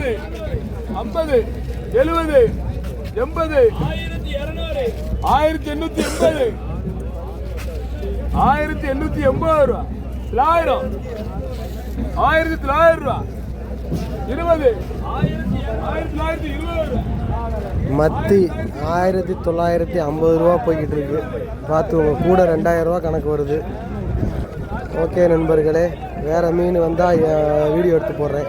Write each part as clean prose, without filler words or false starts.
60 50 70 80 1880 1880 ரூபா 1900 ரூபா 20 1920 ரூபா மத்தி 1950 ரூபா போய்கிட்டு இருக்கு. பார்த்துக்கோங்க, கூட 2000 ரூபா கணக்கு வருது. ஓகே நண்பர்களே, வேறு மீன் வந்தால் வீடியோ எடுத்து போடுறேன்.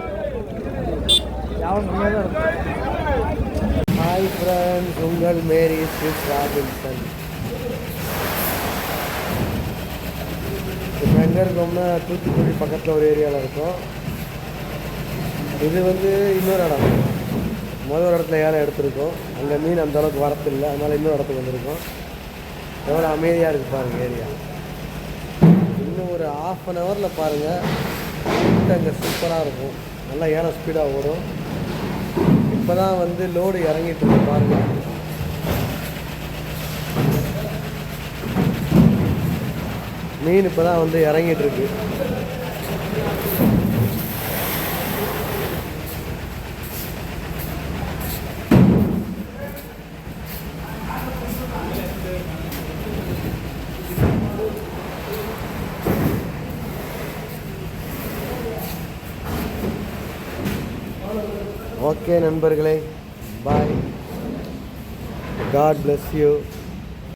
ஹாய் ஃப்ரெண்ட்ஸ், உங்கள் மேரி ஸ்விஸ் ராபின்சன். இப்போ எங்கே இருக்கோம்னா தூத்துக்குடி பக்கத்தில் ஒரு ஏரியாவில் இருக்கோம். இது வந்து இன்னொரு இடம். முதல் இடத்துல ஏழை எடுத்துருக்கோம். அங்கே மீன் அந்தளவுக்கு வரத்தில்லை, அதனால் இன்னொரு இடத்துக்கு வந்திருக்கோம். எவ்வளோ அமைதியாக இருக்குது பாருங்கள் ஏரியா. இன்னும் ஒரு ½ ஹவரில் பாருங்கள், அங்கே சூப்பராக இருக்கும். நல்லா ஏழை ஸ்பீடாக ஓடும். இப்போ தான் வந்து லோடு இறங்கிட்டு இருக்கு பாருங்கள். மீன் இப்போ தான் வந்து இறங்கிட்டு இருக்கு. ஓகே நண்பர்களே, பாய். God bless you.